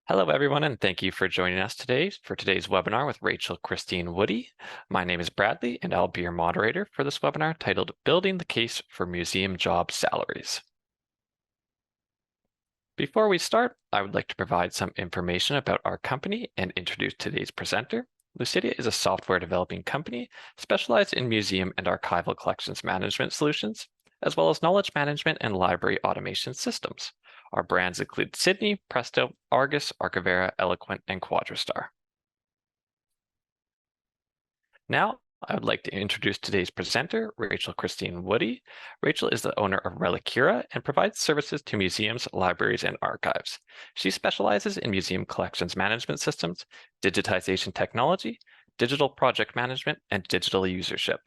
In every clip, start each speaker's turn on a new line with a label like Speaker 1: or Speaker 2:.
Speaker 1: Hello, everyone, and thank you for joining us today for today's webinar with Rachael Cristine Woody. My name is Bradley, and I'll be your moderator for this webinar titled Building the Case for Museum Job Salaries. Before we start, I would like to provide some information about our company and introduce today's presenter. Lucidea is a software developing company specialized in museum and archival collections management solutions, as well as knowledge management and library automation systems. Our brands include Sydney, Presto, Argus, Archivera, Eloquent, and Quadrastar. Now, I would like to introduce today's presenter, Rachael Cristine Woody. Rachael is the owner of Relicura and provides services to museums, libraries, and archives. She specializes in museum collections management systems, digitization technology, digital project management, and digital usership.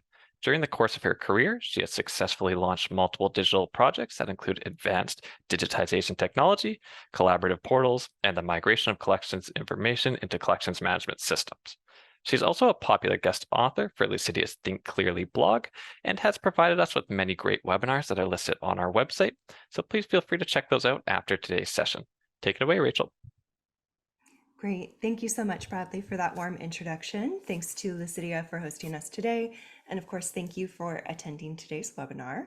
Speaker 1: During the course of her career, she has successfully launched multiple digital projects that include advanced digitization technology, collaborative portals, and the migration of collections information into collections management systems. She's also a popular guest author for Lucidea's Think Clearly blog and has provided us with many great webinars that are listed on our website, so please feel free to check those out after today's session. Take it away, Rachael.
Speaker 2: Great. Thank you so much, Bradley, for that warm introduction. Thanks to Lucidea for hosting us today. And of course, thank you for attending today's webinar.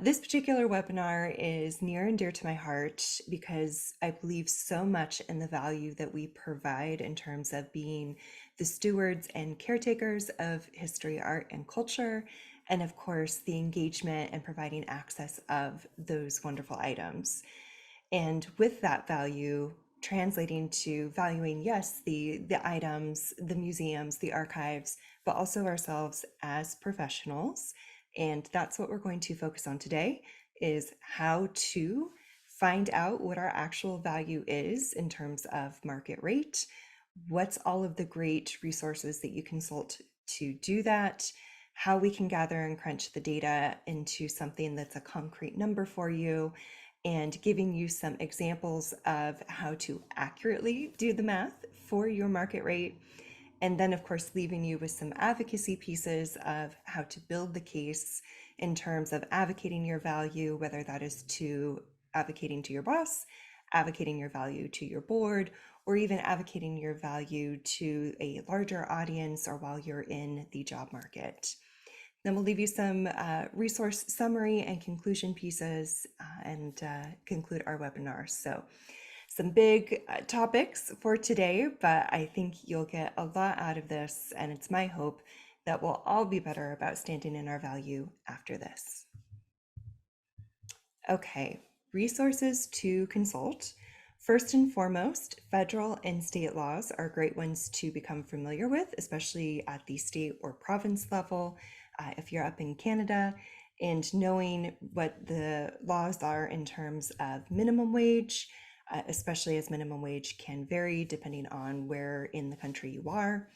Speaker 2: This particular webinar is near and dear to my heart because I believe so much in the value that we provide in terms of being the stewards and caretakers of history, art, and culture, and of course, the engagement and providing access of those wonderful items. And with that value, translating to valuing, yes, the items, the museums, the archives, but also ourselves as professionals. And that's what we're going to focus on today, is how to find out what our actual value is in terms of market rate. What's all of the great resources that you consult to do that, how we can gather and crunch the data into something that's a concrete number for you, and giving you some examples of how to accurately do the math for your market rate. And then, of course, leaving you with some advocacy pieces of how to build the case in terms of advocating your value, whether that is to advocating to your boss, advocating your value to your board, or even advocating your value to a larger audience or while you're in the job market. Then we'll leave you some resource summary and conclusion pieces and conclude our webinar. So some big topics for today, but I think you'll get a lot out of this, and it's my hope that we'll all be better about standing in our value after this. Okay, resources to consult. First and foremost, federal and state laws are great ones to become familiar with, especially at the state or province level. If you're up in Canada, and knowing what the laws are in terms of minimum wage, especially as minimum wage can vary depending on where in the country you are,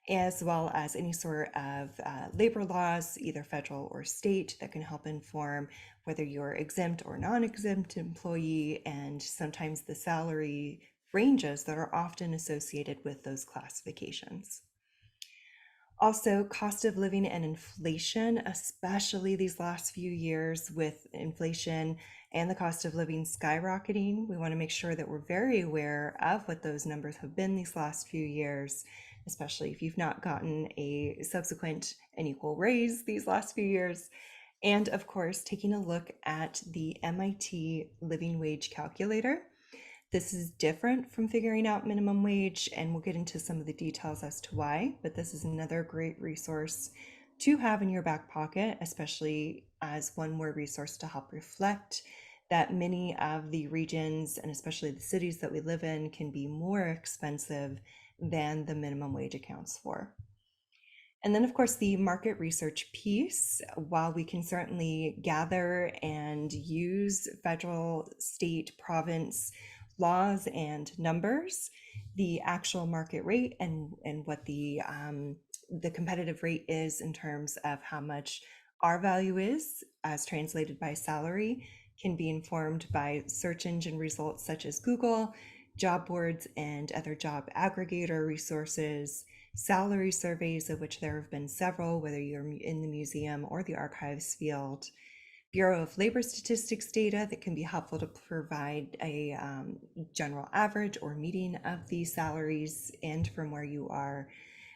Speaker 2: as well as any sort of labor laws, either federal or state, that can help inform whether you're exempt or non-exempt employee, and sometimes the salary ranges that are often associated with those classifications. Also, cost of living and inflation, especially these last few years with inflation and the cost of living skyrocketing. We want to make sure that we're very aware of what those numbers have been these last few years, especially if you've not gotten a subsequent and equal raise these last few years. And of course, taking a look at the MIT Living Wage Calculator. This is different from figuring out minimum wage, and we'll get into some of the details as to why, but this is another great resource to have in your back pocket, especially as one more resource to help reflect that many of the regions, and especially the cities that we live in, can be more expensive than the minimum wage accounts for. And then, of course, the market research piece. While we can certainly gather and use federal, state, province laws and numbers, the actual market rate and what the competitive rate is in terms of how much our value is as translated by salary can be informed by search engine results such as Google, job boards, and other job aggregator resources, salary surveys, of which there have been several, whether you're in the museum or the archives field, Bureau of Labor Statistics data that can be helpful to provide a general average or median of these salaries and from where you are,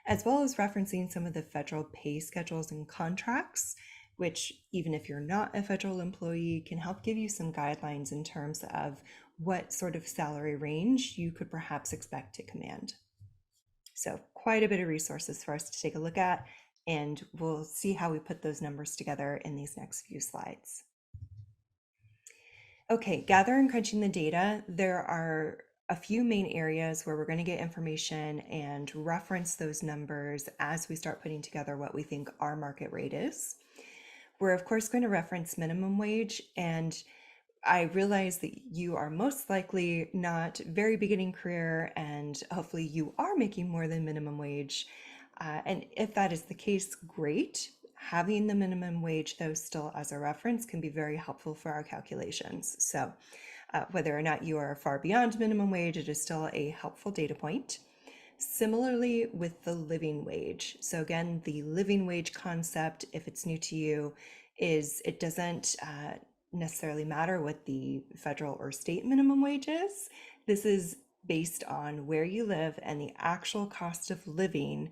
Speaker 2: as well as referencing some of the federal pay schedules and contracts, which, even if you're not a federal employee, can help give you some guidelines in terms of what sort of salary range you could perhaps expect to command. So quite a bit of resources for us to take a look at, and we'll see how we put those numbers together in these next few slides. Okay, gathering and crunching the data, there are a few main areas where we're going to get information and reference those numbers as we start putting together what we think our market rate is. We're of course going to reference minimum wage, and I realize that you are most likely not very beginning career, and hopefully you are making more than minimum wage. And if that is the case, great. Having the minimum wage, though, still as a reference can be very helpful for our calculations. So whether or not you are far beyond minimum wage, it is still a helpful data point. Similarly with the living wage. So again, the living wage concept, if it's new to you, is it doesn't necessarily matter what the federal or state minimum wage is. This is based on where you live and the actual cost of living.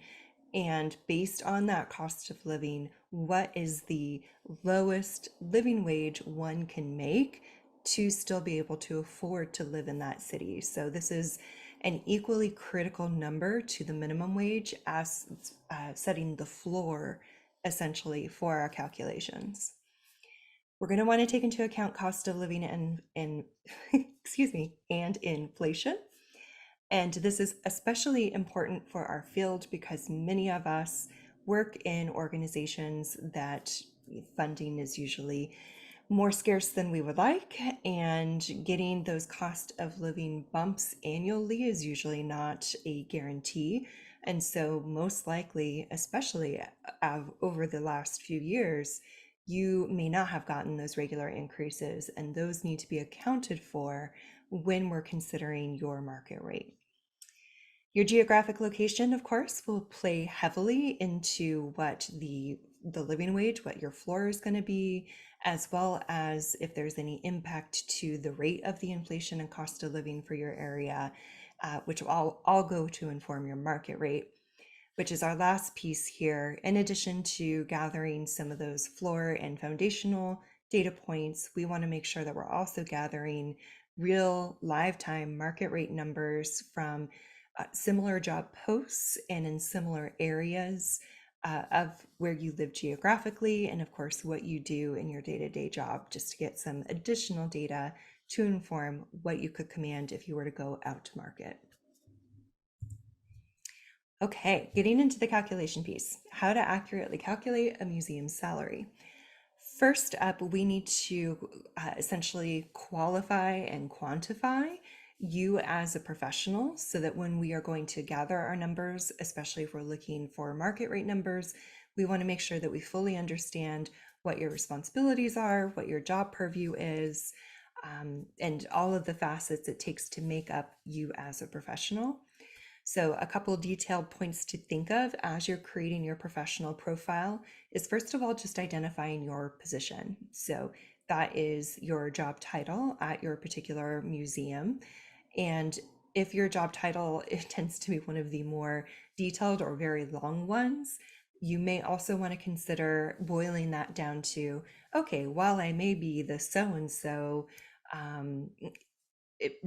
Speaker 2: And based on that cost of living, what is the lowest living wage one can make to still be able to afford to live in that city? So this is an equally critical number to the minimum wage as setting the floor essentially for our calculations. We're going to want to take into account cost of living and excuse me, and inflation. And this is especially important for our field because many of us work in organizations that funding is usually more scarce than we would like, and getting those cost of living bumps annually is usually not a guarantee. And so most likely, especially over the last few years, you may not have gotten those regular increases, and those need to be accounted for when we're considering your market rate. Your geographic location, of course, will play heavily into what the living wage, what your floor is going to be, as well as if there's any impact to the rate of the inflation and cost of living for your area, which will all go to inform your market rate, which is our last piece here. In addition to gathering some of those floor and foundational data points, we want to make sure that we're also gathering real live time market rate numbers from similar job posts and in similar areas of where you live geographically, and of course what you do in your day-to-day job, just to get some additional data to inform what you could command if you were to go out to market. Okay, getting into the calculation piece, how to accurately calculate a museum salary. First up, we need to essentially qualify and quantify you as a professional so that when we are going to gather our numbers, especially if we're looking for market rate numbers, we want to make sure that we fully understand what your responsibilities are, what your job purview is, and all of the facets it takes to make up you as a professional. So a couple detailed points to think of as you're creating your professional profile is, first of all, just identifying your position. So that is your job title at your particular museum. And if your job title, it tends to be one of the more detailed or very long ones, you may also want to consider boiling that down to, okay, while I may be the so-and-so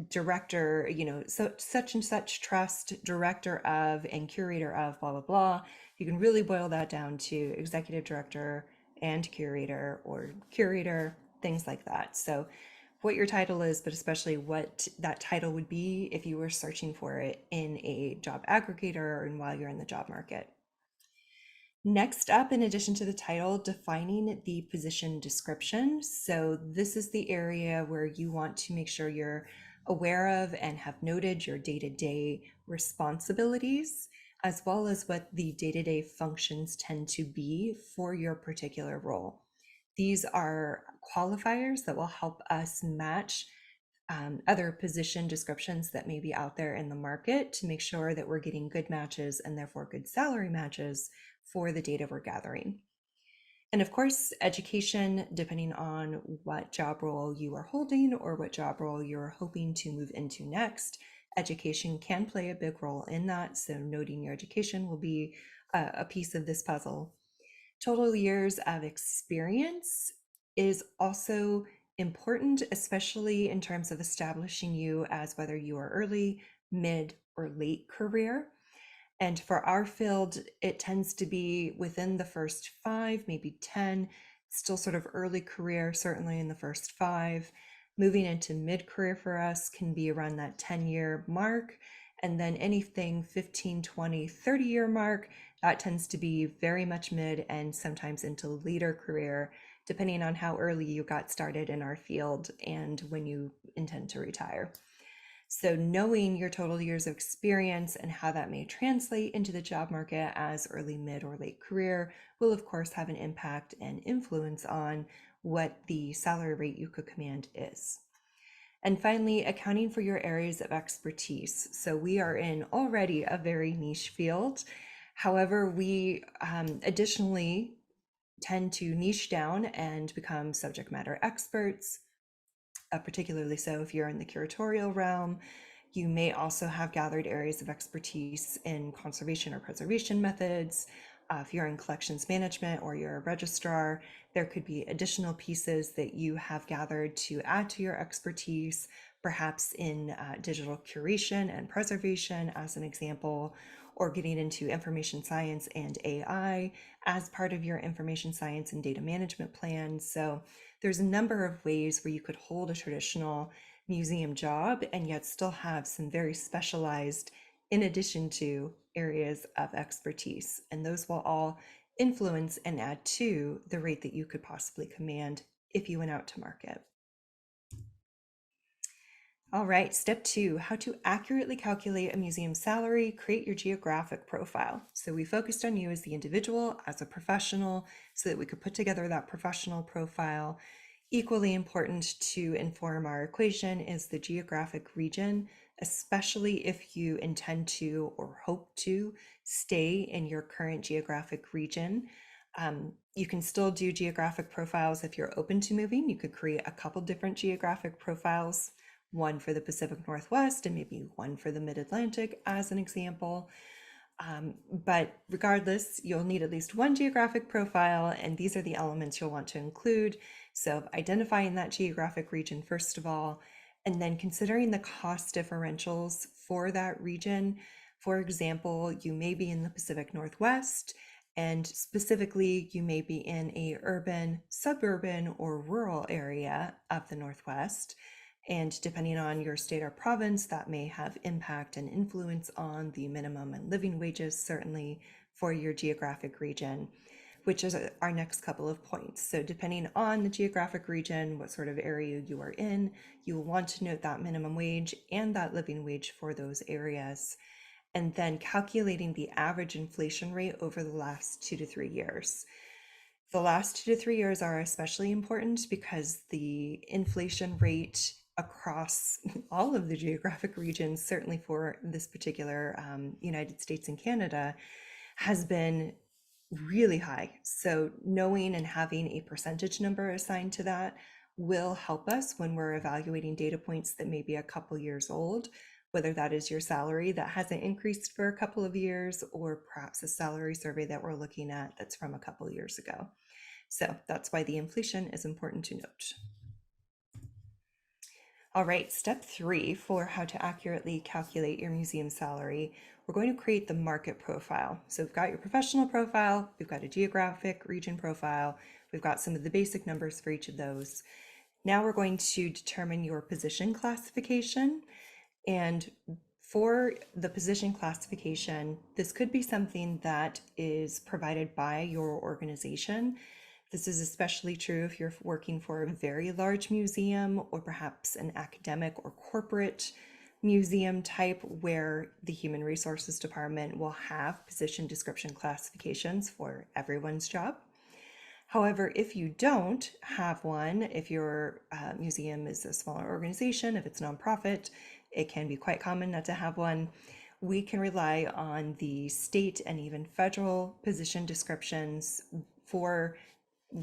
Speaker 2: director, so such and such trust, director of and curator of blah, blah, blah. You can really boil that down to executive director and curator, or curator, things like that. So what your title is, but especially what that title would be if you were searching for it in a job aggregator and while you're in the job market. Next up, in addition to the title, defining the position description. So this is the area where you want to make sure you're aware of and have noted your day-to-day responsibilities, as well as what the day-to-day functions tend to be for your particular role. These are qualifiers that will help us match other position descriptions that may be out there in the market to make sure that we're getting good matches and therefore good salary matches for the data we're gathering. And of course, education, depending on what job role you are holding or what job role you're hoping to move into next, education can play a big role in that. So, noting your education will be a piece of this puzzle. Total years of experience is also important, especially in terms of establishing you as whether you are early, mid, or late career. And for our field, it tends to be within the first 5, maybe 10, still sort of early career, certainly in the first 5. Moving into mid career for us can be around that 10-year mark. And then anything 15, 20, 30-year mark, that tends to be very much mid and sometimes into later career, depending on how early you got started in our field and when you intend to retire. So, knowing your total years of experience and how that may translate into the job market as early, mid, or late career will, of course, have an impact and influence on what the salary rate you could command is. And finally, accounting for your areas of expertise. So, we are in already a very niche field. However, we additionally tend to niche down and become subject matter experts, particularly so if you're in the curatorial realm. You may also have gathered areas of expertise in conservation or preservation methods. If you're in collections management or you're a registrar, there could be additional pieces that you have gathered to add to your expertise, perhaps in digital curation and preservation, as an example, or getting into information science and AI as part of your information science and data management plans. So there's a number of ways where you could hold a traditional museum job and yet still have some very specialized, in addition to, areas of expertise. And those will all influence and add to the rate that you could possibly command if you went out to market. All right, step 2, how to accurately calculate a museum salary, create your geographic profile. So we focused on you as the individual, as a professional, so that we could put together that professional profile. Equally important to inform our equation is the geographic region, especially if you intend to or hope to stay in your current geographic region. You can still do geographic profiles if you're open to moving. You could create a couple different geographic profiles, one for the Pacific Northwest and maybe one for the Mid-Atlantic as an example. But regardless, you'll need at least one geographic profile, and these are the elements you'll want to include. So identifying that geographic region, first of all, and then considering the cost differentials for that region. For example, you may be in the Pacific Northwest, and specifically, you may be in a urban, suburban, or rural area of the Northwest. And depending on your state or province, that may have impact and influence on the minimum and living wages, certainly for your geographic region, which is our next couple of points. So depending on the geographic region, what sort of area you are in, you will want to note that minimum wage and that living wage for those areas. And then calculating the average inflation rate over the last 2 to 3 years. The last 2 to 3 years are especially important because the inflation rate across all of the geographic regions, certainly for this particular United States and Canada, has been really high. So knowing and having a percentage number assigned to that will help us when we're evaluating data points that may be a couple years old, whether that is your salary that hasn't increased for a couple of years, or perhaps a salary survey that we're looking at that's from a couple years ago. So that's why the inflation is important to note. All right, step 3 for how to accurately calculate your museum salary. We're going to create the market profile. So we've got your professional profile, we've got a geographic region profile, we've got some of the basic numbers for each of those. Now we're going to determine your position classification. And for the position classification, this could be something that is provided by your organization. This is especially true if you're working for a very large museum or perhaps an academic or corporate museum type where the Human Resources Department will have position description classifications for everyone's job. However, if you don't have one, if your museum is a smaller organization, if it's nonprofit, it can be quite common not to have one. We can rely on the state and even federal position descriptions for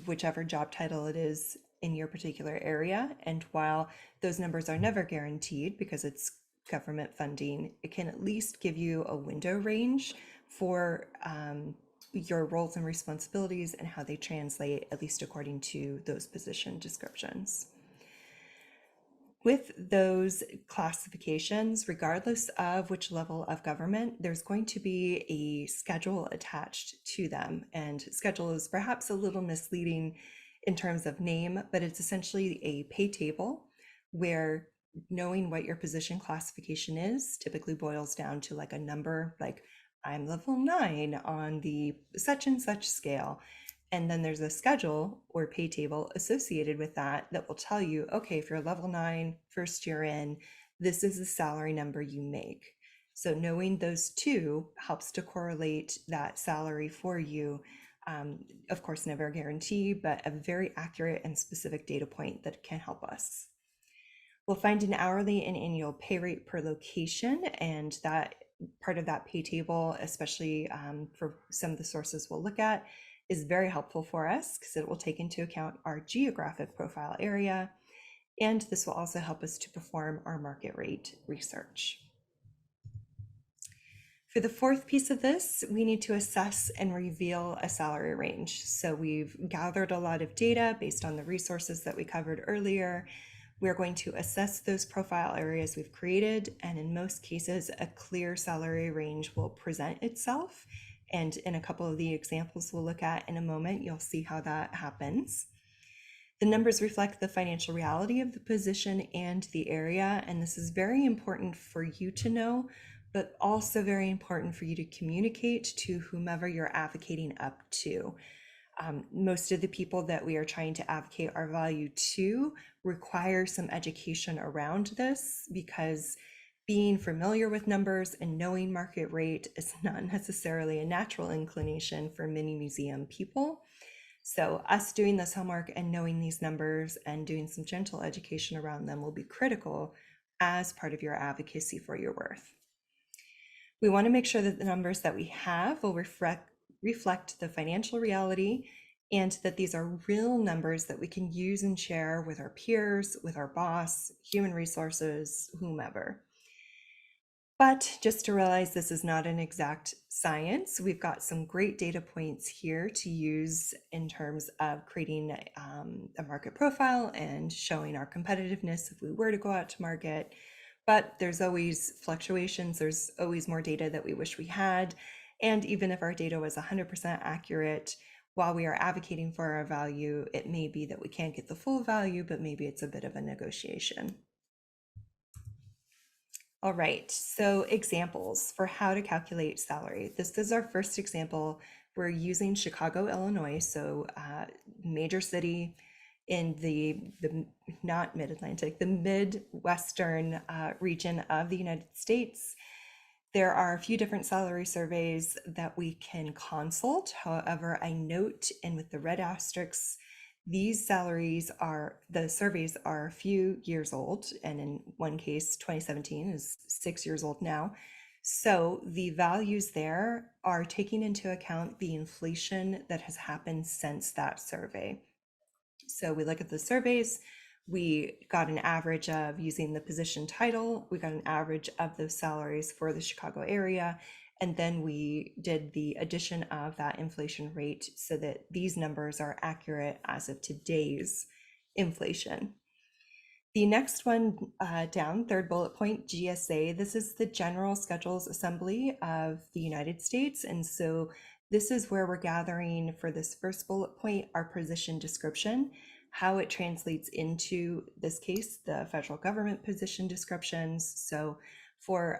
Speaker 2: whichever job title it is in your particular area. And while those numbers are never guaranteed because it's government funding, it can at least give you a window range for your roles and responsibilities and how they translate, at least according to those position descriptions. With those classifications, regardless of which level of government, there's going to be a schedule attached to them. And schedule is perhaps a little misleading in terms of name, but it's essentially a pay table where knowing what your position classification is typically boils down to like a number, like I'm level 9 on the such and such scale. And then there's a schedule or pay table associated with that that will tell you, okay, if you're level 9, first year in, this is the salary number you make. So knowing those two helps to correlate that salary for you. Of course, never a guarantee, but a very accurate and specific data point that can help us. We'll find an hourly and annual pay rate per location, and that part of that pay table, especially for some of the sources we'll look at, is very helpful for us because it will take into account our geographic profile area, and this will also help us to perform our market rate research. For the fourth piece of this, we need to assess and reveal a salary range. So we've gathered a lot of data based on the resources that we covered earlier. We're going to assess those profile areas we've created, and in most cases, a clear salary range will present itself. And in a couple of the examples we'll look at in a moment, you'll see how that happens. The numbers reflect the financial reality of the position and the area, and this is very important for you to know, but also very important for you to communicate to whomever you're advocating up to. Most of the people that we are trying to advocate our value to require some education around this, because being familiar with numbers and knowing market rate is not necessarily a natural inclination for many museum people. So us doing this homework and knowing these numbers and doing some gentle education around them will be critical as part of your advocacy for your worth. We want to make sure that the numbers that we have will reflect the financial reality, and that these are real numbers that we can use and share with our peers, with our boss, human resources, whomever. But just to realize this is not an exact science, we've got some great data points here to use in terms of creating a market profile and showing our competitiveness if we were to go out to market. But there's always fluctuations, there's always more data that we wish we had. And even if our data was 100% accurate, while we are advocating for our value, it may be that we can't get the full value, but maybe it's a bit of a negotiation. All right, so examples for how to calculate salary. This is our first example. We're using Chicago, Illinois, so major city in the not mid-Atlantic, the Midwestern region of the United States. There are a few different salary surveys that we can consult. However, I note, and with the red asterisks, the surveys are a few years old, and in one case, 2017 is 6 years old now. So the values there are taking into account the inflation that has happened since that survey. So we look at the surveys, we got an average of using the position title, we got an average of those salaries for the Chicago area, and then we did the addition of that inflation rate so that these numbers are accurate as of today's inflation. The next one down, third bullet point, GSA, this is the General Schedules Assembly of the United States. And so this is where we're gathering for this first bullet point, our position description, how it translates into this case, the federal government position descriptions. So for,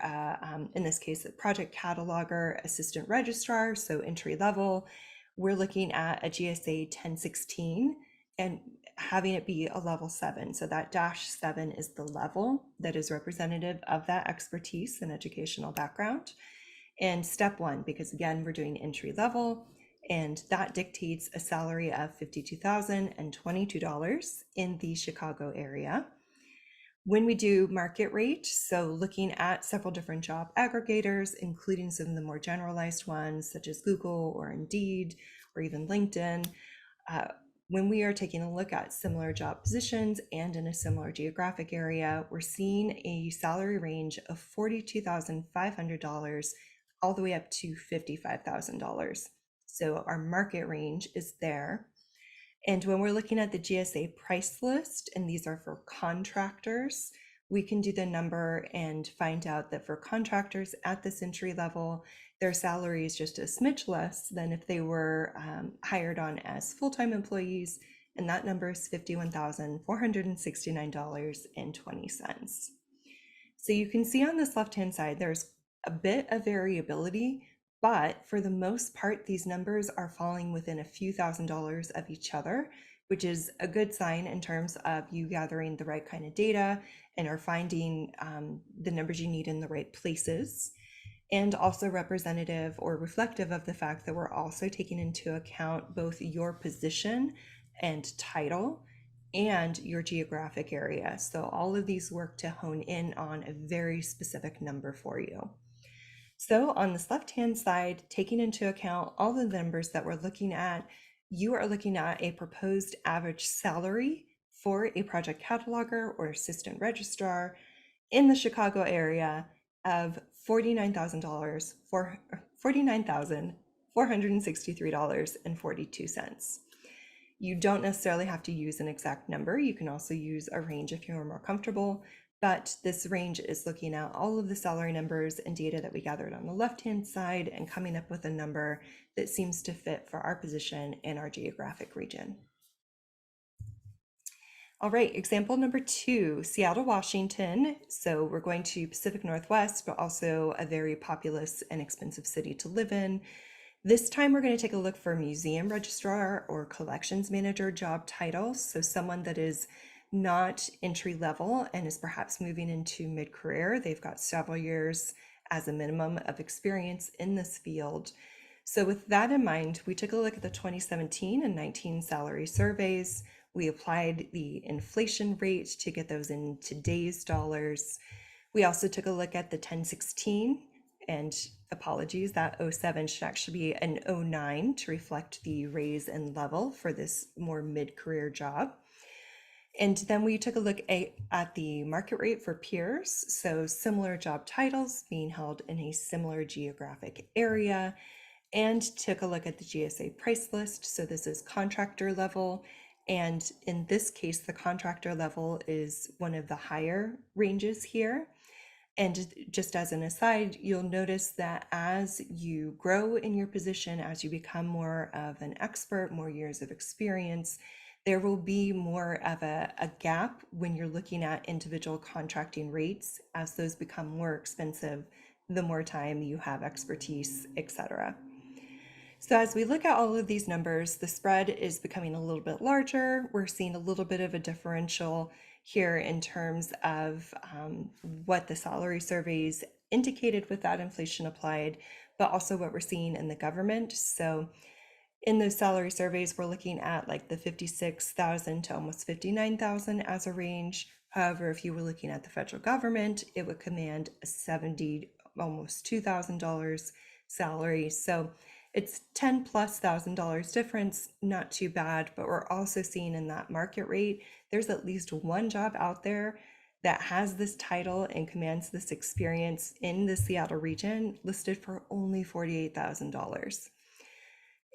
Speaker 2: in this case, the project cataloger, assistant registrar, so entry level, we're looking at a GSA 1016 and having it be a level 7. So that -7 is the level that is representative of that expertise and educational background. And step 1, because again, we're doing entry level, and that dictates a salary of $52,022 in the Chicago area. When we do market rate, so looking at several different job aggregators, including some of the more generalized ones, such as Google or Indeed, or even LinkedIn, when we are taking a look at similar job positions and in a similar geographic area, we're seeing a salary range of $42,500 all the way up to $55,000. So our market range is there. And when we're looking at the GSA price list, and these are for contractors, we can do the number and find out that for contractors at this entry level, their salary is just a smidge less than if they were hired on as full-time employees, and that number is $51,469.20. So you can see on this left-hand side, there's a bit of variability, but for the most part, these numbers are falling within a few $1,000s of each other, which is a good sign in terms of you gathering the right kind of data and are finding the numbers you need in the right places, and also representative or reflective of the fact that we're also taking into account both your position and title and your geographic area. So all of these work to hone in on a very specific number for you. So on this left-hand side, taking into account all the numbers that we're looking at, you are looking at a proposed average salary for a project cataloger or assistant registrar in the Chicago area of $49,000 for $49,463.42. You don't necessarily have to use an exact number. You can also use a range if you're more comfortable, but this range is looking at all of the salary numbers and data that we gathered on the left-hand side and coming up with a number that seems to fit for our position in our geographic region. All right, example number 2, Seattle, Washington. So we're going to Pacific Northwest, but also a very populous and expensive city to live in. This time we're going to take a look for museum registrar or collections manager job titles. So someone that is not entry level and is perhaps moving into mid-career. They've got several years as a minimum of experience in this field. So with that in mind, we took a look at the 2017 and 19 salary surveys. We applied the inflation rate to get those in today's dollars. We also took a look at the 1016, and apologies, that 07 should actually be an 09 to reflect the raise in level for this more mid-career job. And then we took a look at the market rate for peers, so similar job titles being held in a similar geographic area, and took a look at the GSA price list. So this is contractor level. And in this case, the contractor level is one of the higher ranges here. And just as an aside, you'll notice that as you grow in your position, as you become more of an expert, more years of experience, there will be more of a gap when you're looking at individual contracting rates. As those become more expensive, the more time you have expertise, etc. So as we look at all of these numbers, the spread is becoming a little bit larger. We're seeing a little bit of a differential here in terms of what the salary surveys indicated with that inflation applied, but also what we're seeing in the government. So in those salary surveys, we're looking at like the 56,000 to almost 59,000 as a range. However, if you were looking at the federal government, it would command a 70, almost $2,000 salary. So it's $10,000+ difference, not too bad, but we're also seeing in that market rate, there's at least one job out there that has this title and commands this experience in the Seattle region listed for only $48,000.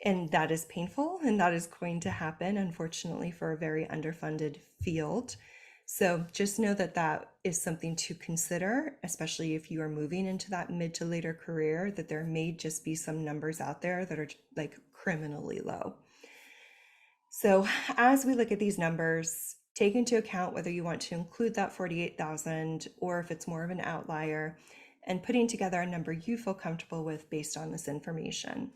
Speaker 2: And that is painful, and that is going to happen, unfortunately, for a very underfunded field. So just know that that is something to consider, especially if you are moving into that mid to later career, that there may just be some numbers out there that are like criminally low. So as we look at these numbers, take into account whether you want to include that 48,000 or if it's more of an outlier, and putting together a number you feel comfortable with based on this information.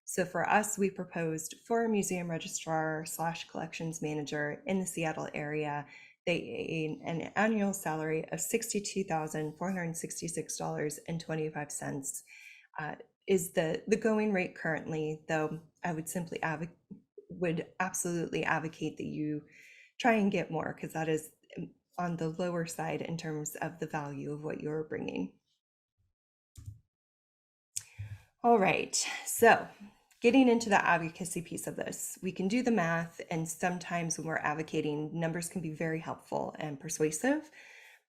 Speaker 2: So for us, we proposed for a museum registrar / collections manager in the Seattle area, an annual salary of $62,466.25 is the going rate currently, though I would absolutely advocate that you try and get more, because that is on the lower side in terms of the value of what you're bringing. All right, so Getting into the advocacy piece of this, we can do the math, and sometimes when we're advocating, numbers can be very helpful and persuasive,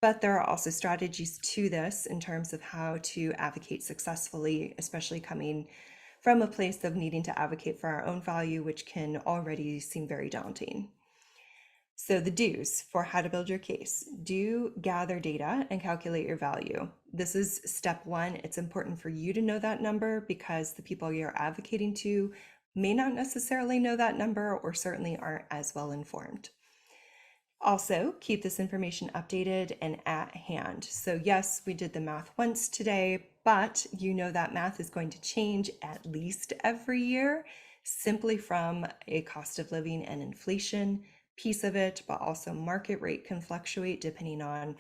Speaker 2: but there are also strategies to this in terms of how to advocate successfully, especially coming from a place of needing to advocate for our own value, which can already seem very daunting. So the do's for how to build your case: do gather data and calculate your value. This is step one. It's important for you to know that number because the people you're advocating to may not necessarily know that number or certainly aren't as well informed. Also, keep this information updated and at hand. So yes, we did the math once today, but you know that math is going to change at least every year, simply from a cost of living and inflation piece of it, but also market rate can fluctuate depending on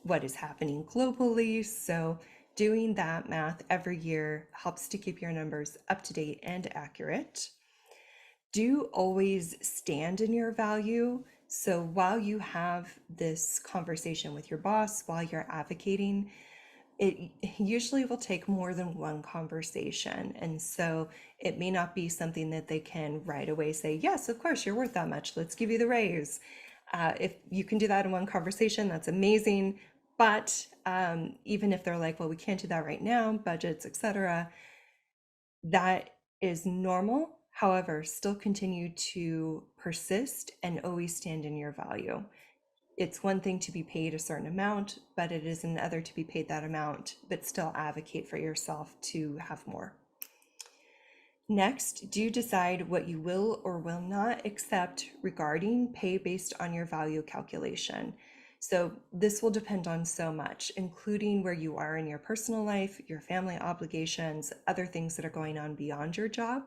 Speaker 2: what is happening globally. So doing that math every year helps to keep your numbers up to date and accurate. Do always stand in your value. So while you have this conversation with your boss, while you're advocating, it usually will take more than one conversation. And so it may not be something that they can right away say, yes, of course, you're worth that much. Let's give you the raise. If you can do that in one conversation, that's amazing. But even if they're like, well, we can't do that right now, budgets, etc., that is normal. However, still continue to persist and always stand in your value. It's one thing to be paid a certain amount, but it is another to be paid that amount, but still advocate for yourself to have more. Next, do decide what you will or will not accept regarding pay based on your value calculation. So this will depend on so much, including where you are in your personal life, your family obligations, other things that are going on beyond your job.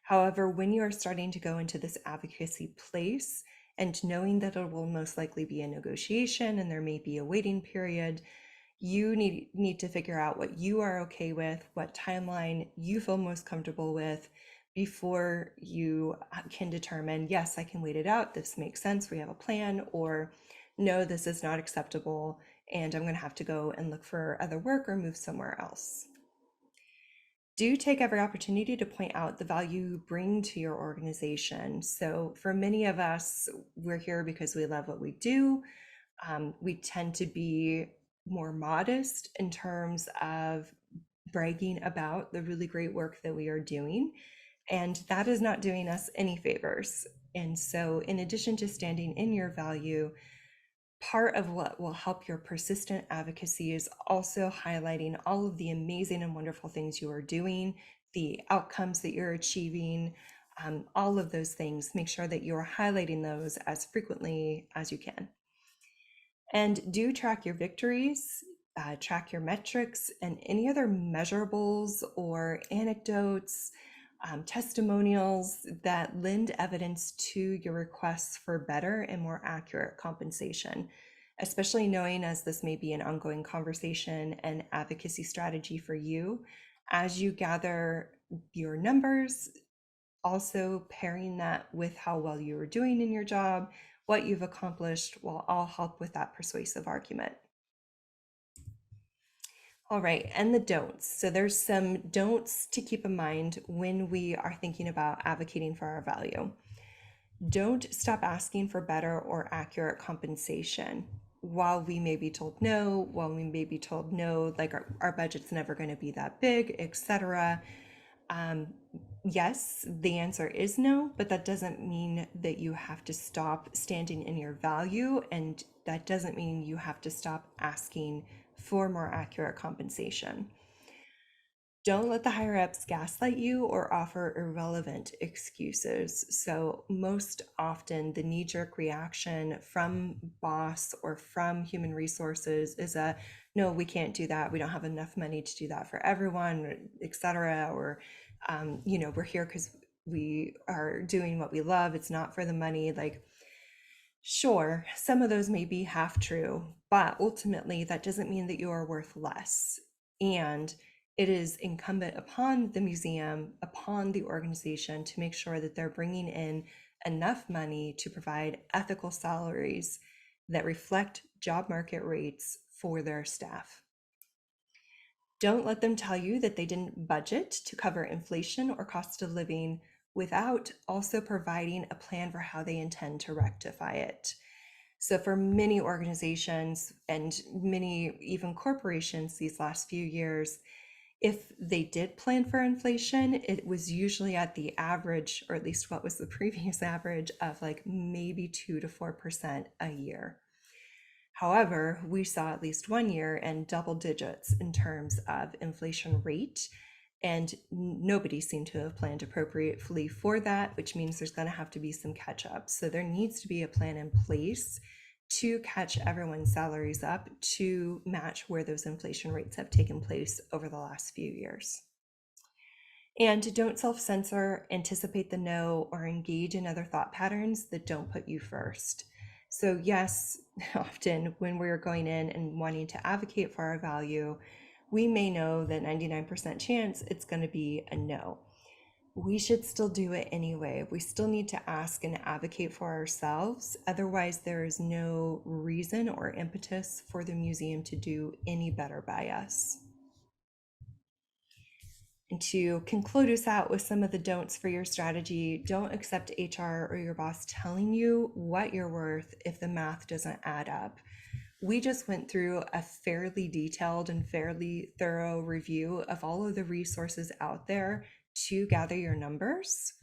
Speaker 2: However, when you are starting to go into this advocacy place and knowing that it will most likely be a negotiation and there may be a waiting period, you need to figure out what you are okay with, what timeline you feel most comfortable with before you can determine, yes, I can wait it out, this makes sense, we have a plan, or no, this is not acceptable and I'm going to have to go and look for other work or move somewhere else. Do take every opportunity to point out the value you bring to your organization. So for many of us, we're here because we love what we do. We tend to be more modest in terms of bragging about the really great work that we are doing, and that is not doing us any favors. And so, in addition to standing in your value, part of what will help your persistent advocacy is also highlighting all of the amazing and wonderful things you are doing, the outcomes that you're achieving, all of those things. Make sure that you're highlighting those as frequently as you can. And do track your victories, track your metrics, and any other measurables or anecdotes, testimonials that lend evidence to your requests for better and more accurate compensation, especially knowing as this may be an ongoing conversation and advocacy strategy for you. As you gather your numbers, also pairing that with how well you are doing in your job, what you've accomplished will all help with that persuasive argument. All right, and the don'ts. So there's some don'ts to keep in mind when we are thinking about advocating for our value. Don't stop asking for better or accurate compensation. While we may be told no, like our budget's never going to be that big, etc. Yes, the answer is no, but that doesn't mean that you have to stop standing in your value, and that doesn't mean you have to stop asking for more accurate compensation. Don't let the higher ups gaslight you or offer irrelevant excuses. So, most often, the knee jerk reaction from boss or from human resources is a no, we can't do that. We don't have enough money to do that for everyone, etc. Or, we're here because we are doing what we love. It's not for the money. Like, sure, some of those may be half true, but ultimately that doesn't mean that you are worth less. And it is incumbent upon the museum, upon the organization to make sure that they're bringing in enough money to provide ethical salaries that reflect job market rates for their staff. Don't let them tell you that they didn't budget to cover inflation or cost of living without also providing a plan for how they intend to rectify it. So, for many organizations and many even corporations these last few years, if they did plan for inflation, it was usually at the average, or at least what was the previous average, of like maybe 2 to 4% a year. However, we saw at least one year and double digits in terms of inflation rate, and nobody seemed to have planned appropriately for that, which means there's going to have to be some catch up. So there needs to be a plan in place to catch everyone's salaries up to match where those inflation rates have taken place over the last few years. And don't self censor, anticipate the no, or engage in other thought patterns that don't put you first. So, yes, often when we're going in and wanting to advocate for our value, we may know that 99% chance it's going to be a no. We should still do it anyway. We still need to ask and advocate for ourselves. Otherwise, there is no reason or impetus for the museum to do any better by us. And to conclude us out with some of the don'ts for your strategy, don't accept HR or your boss telling you what you're worth if the math doesn't add up. We just went through a fairly detailed and fairly thorough review of all of the resources out there to gather your numbers.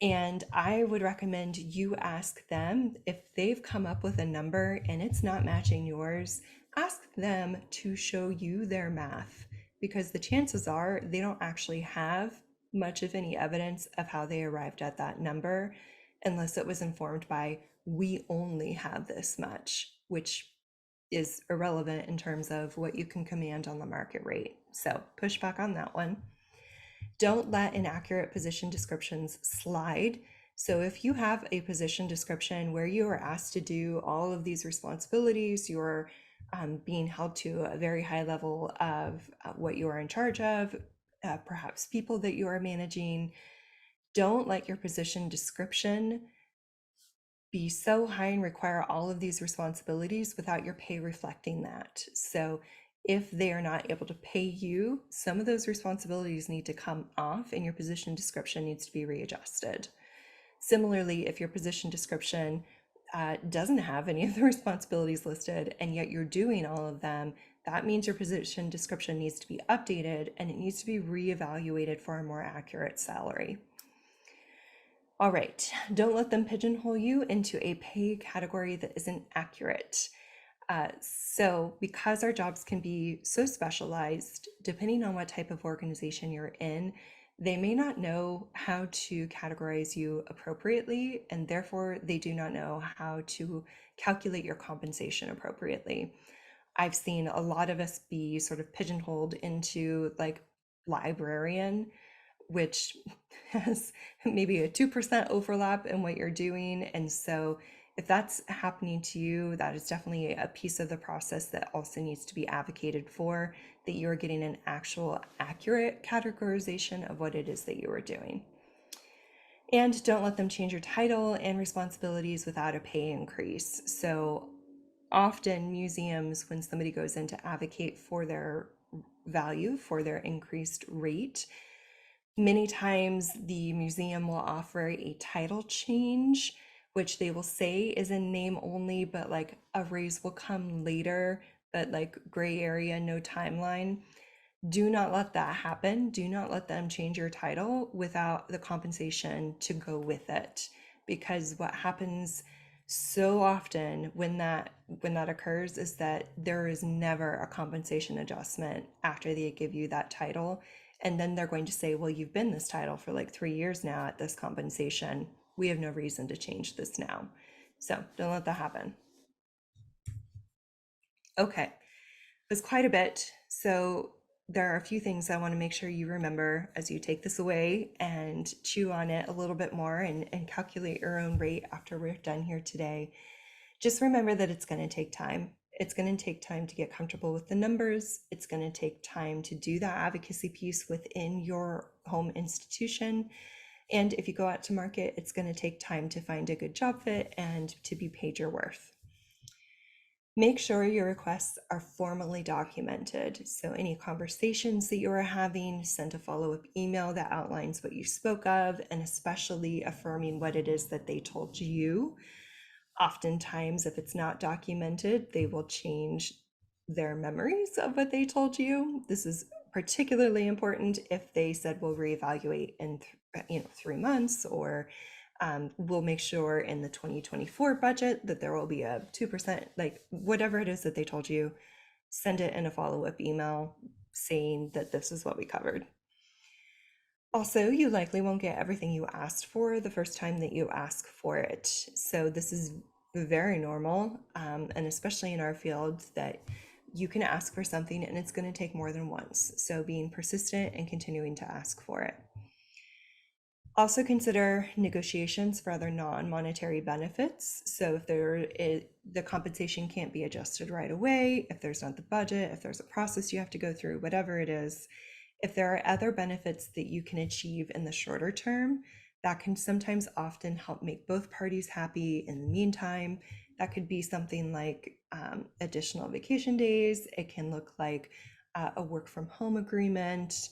Speaker 2: And I would recommend you ask them if they've come up with a number and it's not matching yours, ask them to show you their math, because the chances are they don't actually have much of any evidence of how they arrived at that number unless it was informed by, we only have this much, which is irrelevant in terms of what you can command on the market rate. So push back on that one. Don't let inaccurate position descriptions slide. So if you have a position description where you are asked to do all of these responsibilities, you're being held to a very high level of what you are in charge of, perhaps people that you are managing, don't let your position description be so high and require all of these responsibilities without your pay reflecting that. So if they are not able to pay you, some of those responsibilities need to come off and your position description needs to be readjusted. Similarly, if your position description doesn't have any of the responsibilities listed and yet you're doing all of them, that means your position description needs to be updated and it needs to be reevaluated for a more accurate salary. All right, don't let them pigeonhole you into a pay category that isn't accurate. So because our jobs can be so specialized, depending on what type of organization you're in, they may not know how to categorize you appropriately, and therefore they do not know how to calculate your compensation appropriately. I've seen a lot of us be sort of pigeonholed into like librarian, which has maybe a 2% overlap in what you're doing. And so if that's happening to you, that is definitely a piece of the process that also needs to be advocated for, that you're getting an actual accurate categorization of what it is that you are doing. And don't let them change your title and responsibilities without a pay increase. So often museums, when somebody goes in to advocate for their value, for their increased rate, many times the museum will offer a title change, which they will say is in name only, but like a raise will come later, but like gray area, no timeline. Do not let that happen. Do not let them change your title without the compensation to go with it. Because what happens so often when that occurs is that there is never a compensation adjustment after they give you that title. And then they're going to say, well, you've been this title for like 3 years now at this compensation. We have no reason to change this now. So don't let that happen. Okay, it was quite a bit. So there are a few things I want to make sure you remember as you take this away and chew on it a little bit more and calculate your own rate after we're done here today. Just remember that it's going to take time. It's going to take time to get comfortable with the numbers. It's going to take time to do that advocacy piece within your home institution. And if you go out to market, it's going to take time to find a good job fit and to be paid your worth. Make sure your requests are formally documented. So any conversations that you are having, send a follow-up email that outlines what you spoke of, and especially affirming what it is that they told you. Oftentimes, if it's not documented, they will change their memories of what they told you. This is particularly important if they said we'll reevaluate in 3 months, or we'll make sure in the 2024 budget that there will be a 2%, like whatever it is that they told you, send it in a follow-up email saying that this is what we covered. Also, you likely won't get everything you asked for the first time that you ask for it. So this is very normal, and especially in our field, that you can ask for something and it's going to take more than once. So being persistent and continuing to ask for it. Also consider negotiations for other non-monetary benefits. So if the compensation can't be adjusted right away, if there's not the budget, if there's a process you have to go through, whatever it is, if there are other benefits that you can achieve in the shorter term, that can sometimes often help make both parties happy in the meantime. That could be something like additional vacation days. It can look like a work from home agreement,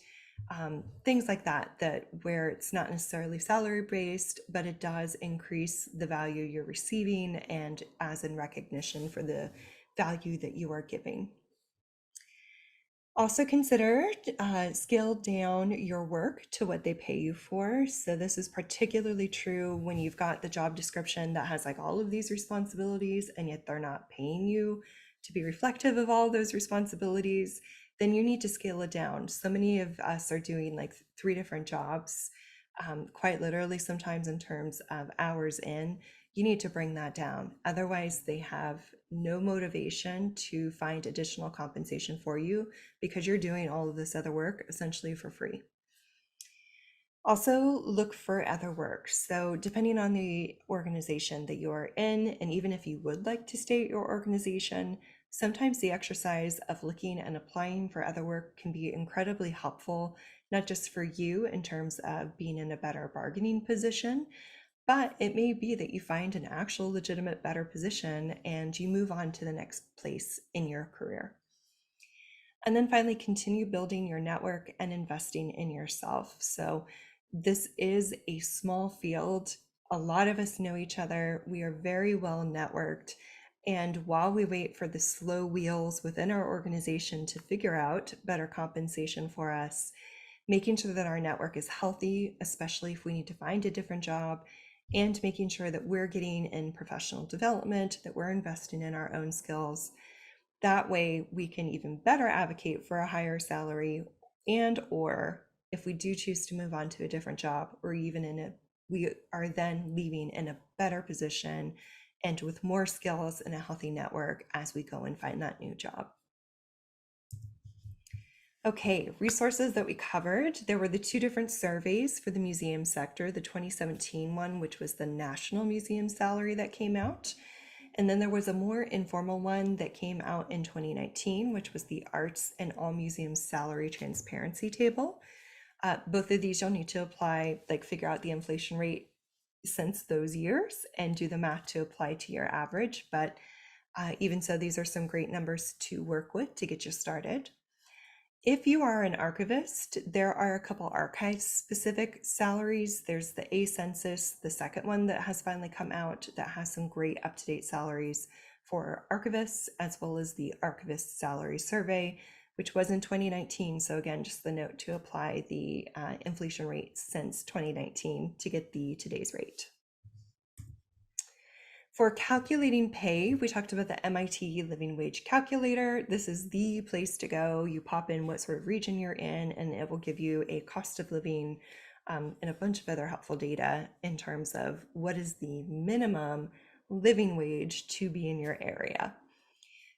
Speaker 2: things like that, that where it's not necessarily salary based, but it does increase the value you're receiving and as in recognition for the value that you are giving. Also consider scale down your work to what they pay you for. So this is particularly true when you've got the job description that has like all of these responsibilities and yet they're not paying you to be reflective of all those responsibilities. Then you need to scale it down. So many of us are doing like 3 different jobs, quite literally sometimes in terms of hours in. You need to bring that down. Otherwise, they have no motivation to find additional compensation for you because you're doing all of this other work essentially for free. Also, look for other work. So depending on the organization that you are in, and even if you would like to stay at your organization, sometimes the exercise of looking and applying for other work can be incredibly helpful, not just for you in terms of being in a better bargaining position, but it may be that you find an actual legitimate better position and you move on to the next place in your career. And then finally, continue building your network and investing in yourself. So this is a small field. A lot of us know each other. We are very well networked. And while we wait for the slow wheels within our organization to figure out better compensation for us, making sure that our network is healthy, especially if we need to find a different job, and making sure that we're getting in professional development, that we're investing in our own skills. That way we can even better advocate for a higher salary, and or if we do choose to move on to a different job, or even we are then leaving in a better position and with more skills and a healthy network as we go and find that new job. Okay, resources that we covered. There were the 2 different surveys for the museum sector, the 2017 one, which was the National Museum Salary that came out. And then there was a more informal one that came out in 2019, which was the Arts and All Museums Salary Transparency Table. Both of these you'll need to apply, like figure out the inflation rate since those years and do the math to apply to your average. But even so, these are some great numbers to work with to get you started. If you are an archivist, there are a couple archive-specific salaries. There's the A Census, the second one that has finally come out that has some great up-to-date salaries for archivists, as well as the Archivist Salary Survey, which was in 2019. So again, just the note to apply the inflation rate since 2019 to get the today's rate. For calculating pay, we talked about the MIT Living Wage Calculator. This is the place to go. You pop in what sort of region you're in, and it will give you a cost of living and a bunch of other helpful data in terms of what is the minimum living wage to be in your area.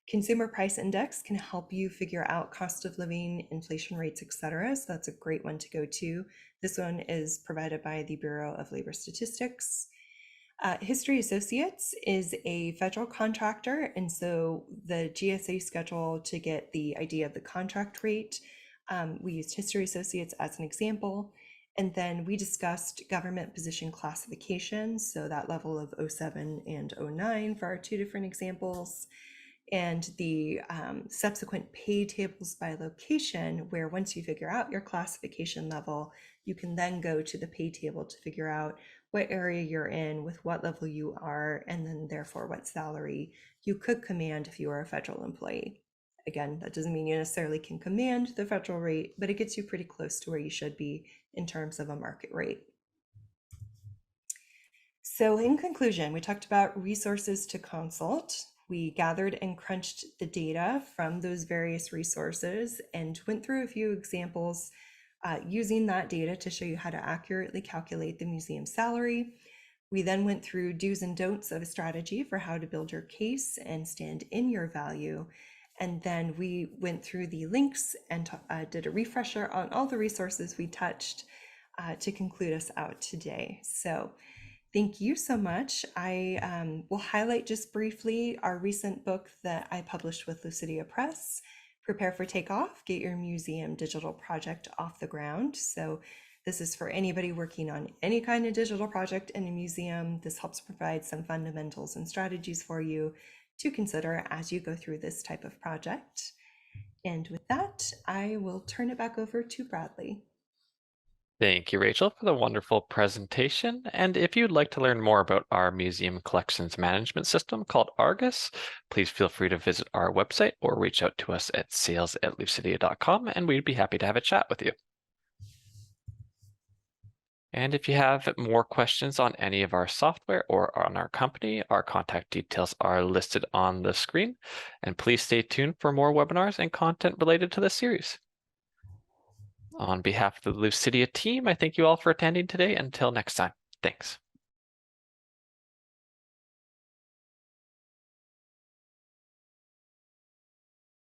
Speaker 2: Consumer Price Index can help you figure out cost of living, inflation rates, etc. So that's a great one to go to. This one is provided by the Bureau of Labor Statistics. History Associates is a federal contractor, and so the GSA schedule to get the idea of the contract rate, we used History Associates as an example, and then we discussed government position classification, so that level of 07 and 09 for our 2 different examples. and the subsequent pay tables by location, where once you figure out your classification level, you can then go to the pay table to figure out what area you're in, with what level you are, and then therefore what salary you could command if you are a federal employee. Again, that doesn't mean you necessarily can command the federal rate, but it gets you pretty close to where you should be in terms of a market rate. So in conclusion, we talked about resources to consult. We gathered and crunched the data from those various resources and went through a few examples using that data to show you how to accurately calculate the museum salary. We then went through do's and don'ts of a strategy for how to build your case and stand in your value. And then we went through the links and did a refresher on all the resources we touched to conclude us out today. So thank you so much. I will highlight just briefly our recent book that I published with Lucidea Press, Prepare for Takeoff, Get Your Museum Digital Project Off the Ground. So this is for anybody working on any kind of digital project in a museum. This helps provide some fundamentals and strategies for you to consider as you go through this type of project. And with that, I will turn it back over to Bradley.
Speaker 1: Thank you, Rachel, for the wonderful presentation. And if you'd like to learn more about our museum collections management system called Argus, please feel free to visit our website or reach out to us at sales@lucidea.com, and we'd be happy to have a chat with you. And if you have more questions on any of our software or on our company, our contact details are listed on the screen. And please stay tuned for more webinars and content related to this series. On behalf of the Lucidea team, I thank you all for attending today. Until next time, thanks.